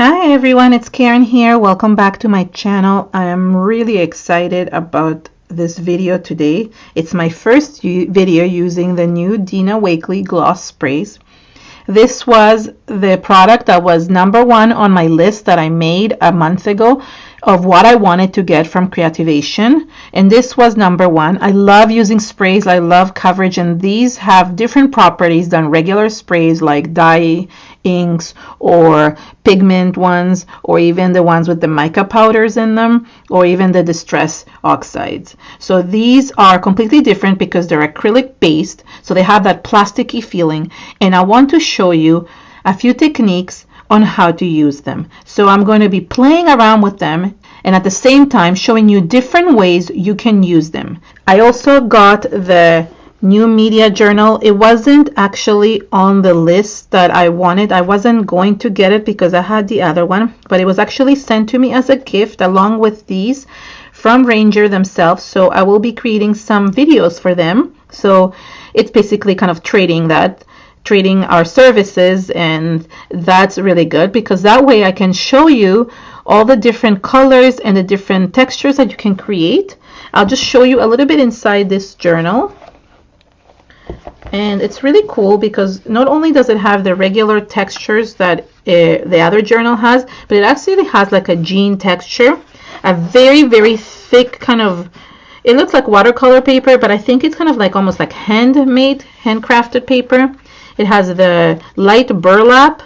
Hi everyone, it's Karen here. Welcome back to my channel. I am really excited about this video today. It's my first video using the new Dina Wakley Gloss Sprays. This was the product that was #1 on my list that I made a month ago of what I wanted to get from Creativation, and this was #1. I love using sprays, I love coverage, and these have different properties than regular sprays like dye inks or pigment ones, or even the ones with the mica powders in them, or even the distress oxides. So these are completely different because they're acrylic based, so they have that plasticky feeling, and I want to show you a few techniques on how to use them. So I'm going to be playing around with them and at the same time showing you different ways you can use them. I also got the new media journal. It wasn't actually on the list that I wanted. I wasn't going to get it because I had the other one, but it was actually sent to me as a gift along with these from Ranger themselves. So I will be creating some videos for them. So it's basically kind of trading our services, and that's really good because that way I can show you all the different colors and the different textures that you can create. I'll just show you a little bit inside this journal, and it's really cool because not only does it have the regular textures that the other journal has, but it actually has like a jean texture, a very thick kind of, it looks like watercolor paper, but I think it's kind of like almost like handcrafted paper. It has the light burlap,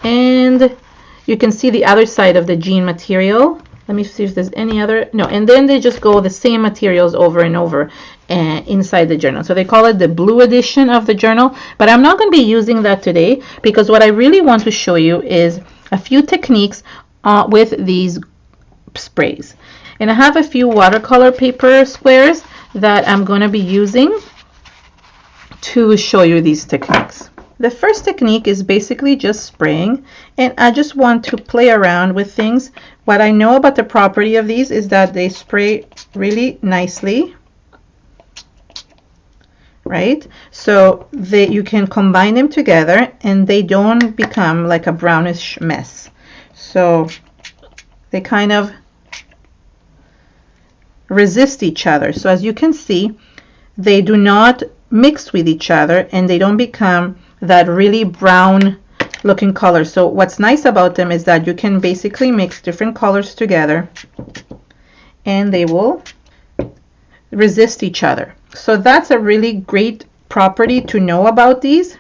and you can see the other side of the jean material. Let me see if there's any other. No, and then they just go the same materials over and over inside the journal. So they call it the blue edition of the journal, but I'm not going to be using that today because what I really want to show you is a few techniques with these sprays. And I have a few watercolor paper squares that I'm going to be using to show you these techniques. The first technique is basically just spraying, and I just want to play around with things. What I know about the property of these is that they spray really nicely, right? So you can combine them together and they don't become like a brownish mess. So they kind of resist each other. So as you can see, they do not mix with each other and they don't become that really brown looking color. So what's nice about them is that you can basically mix different colors together and they will resist each other. So that's a really great property to know about these.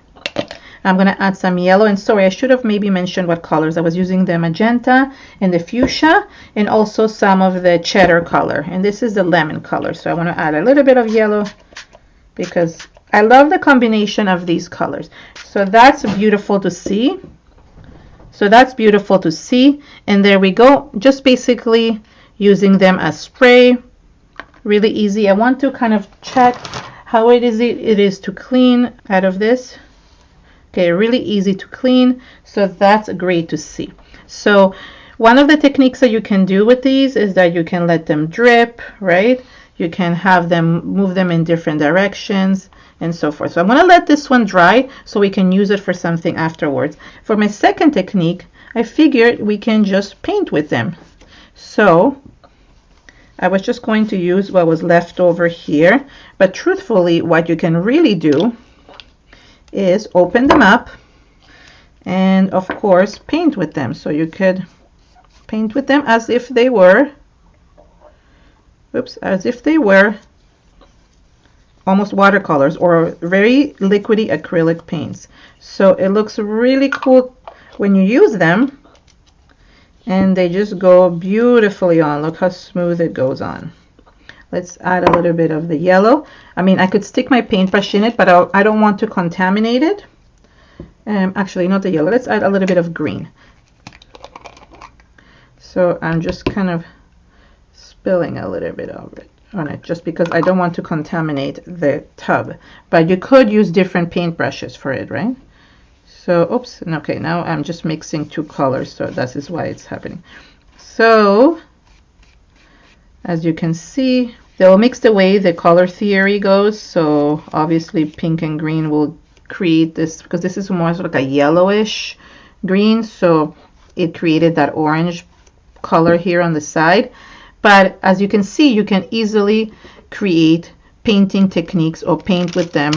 I'm going to add some yellow, and sorry, I should have maybe mentioned what colors. I was using the magenta and the fuchsia and also some of the cheddar color, and this is the lemon color. So I want to add a little bit of yellow because I love the combination of these colors. So that's beautiful to see. And there we go, just basically using them as spray. Really easy. I want to kind of check how it is to clean out of this. Okay, really easy to clean, so that's great to see. So one of the techniques that you can do with these is that you can let them drip, right? You can have them, move them in different directions and so forth. So I'm going to let this one dry so we can use it for something afterwards. For my second technique, I figured we can just paint with them. So I was just going to use what was left over here, but truthfully what you can really do is open them up and of course paint with them. So you could paint with them as if they were almost watercolors or very liquidy acrylic paints. So it looks really cool when you use them, and they just go beautifully on. Look how smooth it goes on. Let's add a little bit of the yellow. I mean, I could stick my paintbrush in it, but I don't want to contaminate it. Actually, not the yellow. Let's add a little bit of green. So I'm just kind of spilling a little bit of it on it just because I don't want to contaminate the tub. But you could use different paintbrushes for it, right? So, oops, okay, now I'm just mixing two colors, so that is why it's happening. So, as you can see, they will mix the way the color theory goes. So obviously pink and green will create this, because this is more sort of like a yellowish green, so it created that orange color here on the side. But as you can see, you can easily create painting techniques or paint with them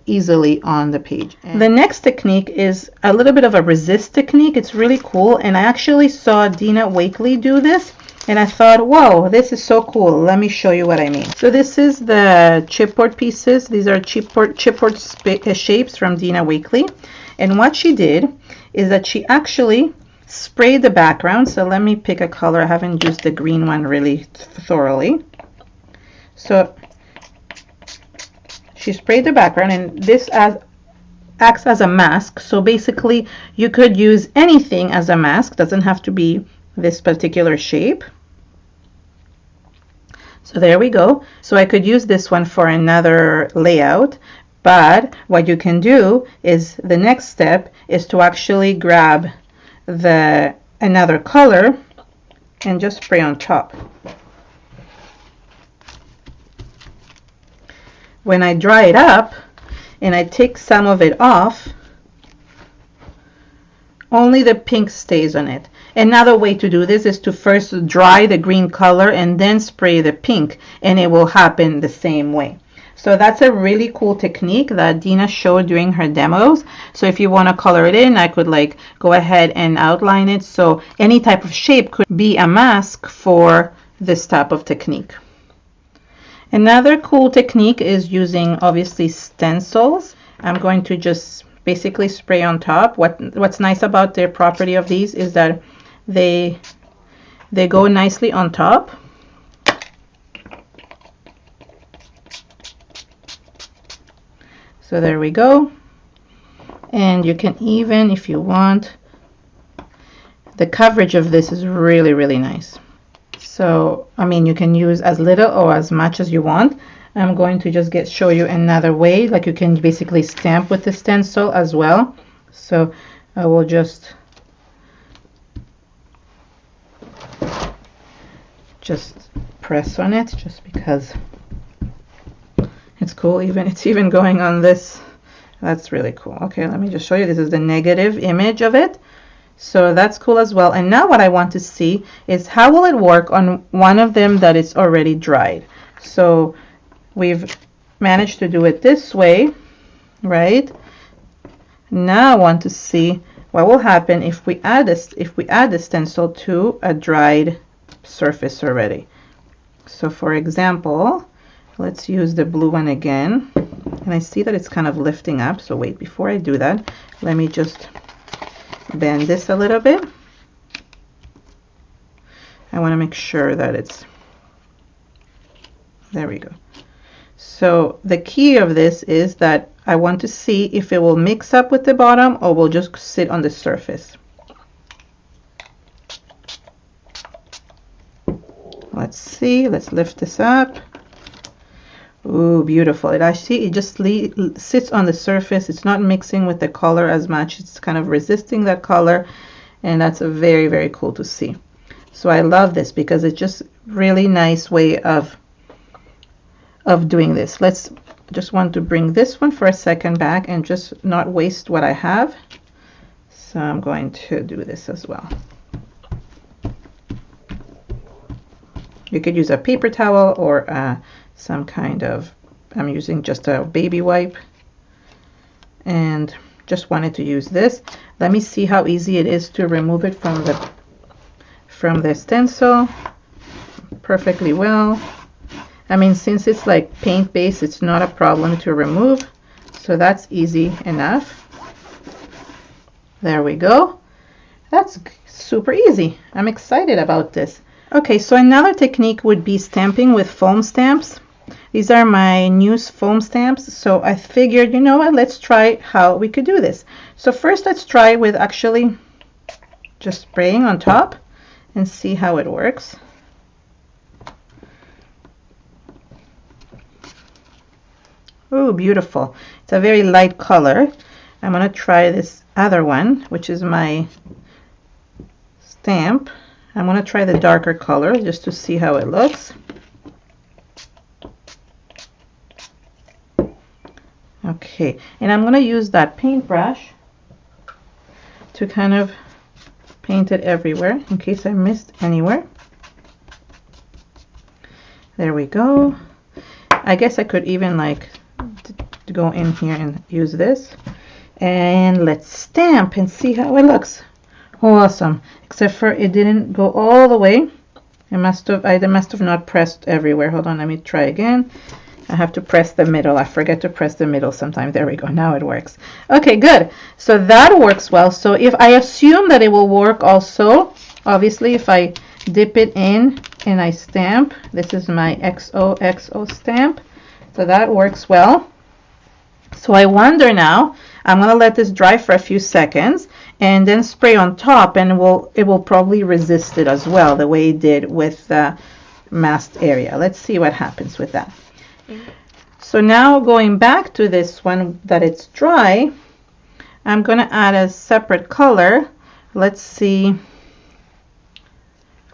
easily on the page. And the next technique is a little bit of a resist technique. It's really cool, and I actually saw Dina Wakley do this, and I thought, whoa, this is so cool. Let me show you what I mean. So this is the chipboard pieces. These are chipboard shapes from Dina Wakley, and what she did is that she actually sprayed the background. So let me pick a color. I haven't used the green one really thoroughly. So she sprayed the background, and this acts as a mask. So basically you could use anything as a mask. Doesn't have to be this particular shape. So there we go. So I could use this one for another layout, but what you can do is the next step is to actually grab another color and just spray on top. When I dry it up and I take some of it off, only the pink stays on it. Another way to do this is to first dry the green color and then spray the pink, and it will happen the same way. So that's a really cool technique that Dina showed during her demos. So if you want to color it in, I could like go ahead and outline it. So any type of shape could be a mask for this type of technique. Another cool technique is using obviously stencils. I'm going to just basically spray on top. What's nice about their property of these is that they go nicely on top. So there we go. And you can even, if you want, the coverage of this is really, really nice. So, I mean, you can use as little or as much as you want. I'm going to just show you another way. Like you can basically stamp with the stencil as well. So I will just press on it just because it's cool. It's even going on this. That's really cool. Okay, let me just show you. This is the negative image of it. So that's cool as well. And now what I want to see is how will it work on one of them that is already dried. So we've managed to do it this way, right? Now I want to see what will happen if we add the stencil to a dried surface already. So for example, let's use the blue one again. And I see that it's kind of lifting up. So wait, before I do that, let me just bend this a little bit. I want to make sure that it's, there we go. So the key of this is that I want to see if it will mix up with the bottom or will just sit on the surface. Let's see, let's lift this up. Ooh, beautiful. I see it just sits on the surface. It's not mixing with the color as much. It's kind of resisting that color, and that's a very, very cool to see. So I love this because it's just really nice way of doing this. Let's just want to bring this one for a second back and just not waste what I have. So I'm going to do this as well. You could use a paper towel or some kind of, I'm using just a baby wipe, and just wanted to use this. Let me see how easy it is to remove it from the stencil. Perfectly well. I mean, since it's like paint based, it's not a problem to remove, so that's easy enough. There we go. That's super easy. I'm excited about this. Okay, so another technique would be stamping with foam stamps. These are my new foam stamps, so I figured, you know what, let's try how we could do this. So first let's try with actually just spraying on top and see how it works. Oh, beautiful. It's a very light color. I'm going to try this other one, which is my stamp. I'm going to try the darker color just to see how it looks. Okay, and I'm going to use that paintbrush to kind of paint it everywhere in case I missed anywhere. There we go. I guess I could even like to go in here and use this. And let's stamp and see how it looks. Awesome. Except for it didn't go all the way. I must have not pressed everywhere. Hold on, let me try again. I have to press the middle. I forget to press the middle sometimes. There we go. Now it works. Okay, good. So that works well. So if I assume that it will work also, obviously if I dip it in and I stamp, this is my XOXO stamp. So that works well. So I wonder now, I'm going to let this dry for a few seconds and then spray on top, and it will probably resist it as well, the way it did with the masked area. Let's see what happens with that. So now going back to this one that it's dry, I'm going to add a separate color. Let's see.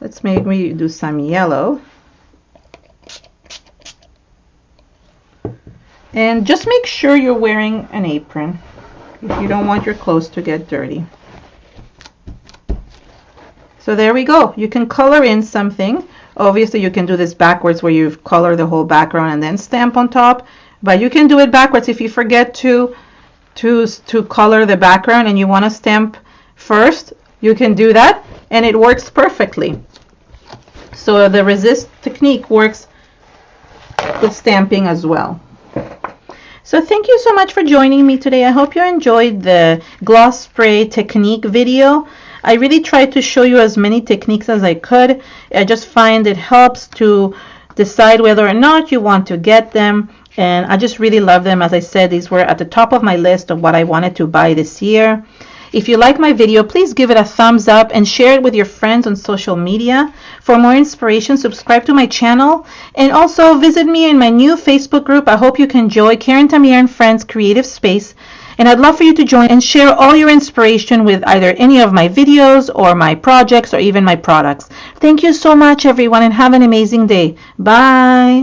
Let's maybe do some yellow. And just make sure you're wearing an apron if you don't want your clothes to get dirty. So there we go. You can color in something. Obviously you can do this backwards where you color the whole background and then stamp on top, but you can do it backwards if you forget to color the background and you want to stamp first. You can do that and it works perfectly. So the resist technique works with stamping as well. So thank you so much for joining me today. I hope you enjoyed the gloss spray technique video. I really tried to show you as many techniques as I could. I just find it helps to decide whether or not you want to get them. And I just really love them. As I said, these were at the top of my list of what I wanted to buy this year. If you like my video, please give it a thumbs up and share it with your friends on social media. For more inspiration, subscribe to my channel and also visit me in my new Facebook group. I hope you can enjoy Keren, Tamir, and Friends Creative Space. And I'd love for you to join and share all your inspiration with either any of my videos or my projects or even my products. Thank you so much, everyone, and have an amazing day. Bye.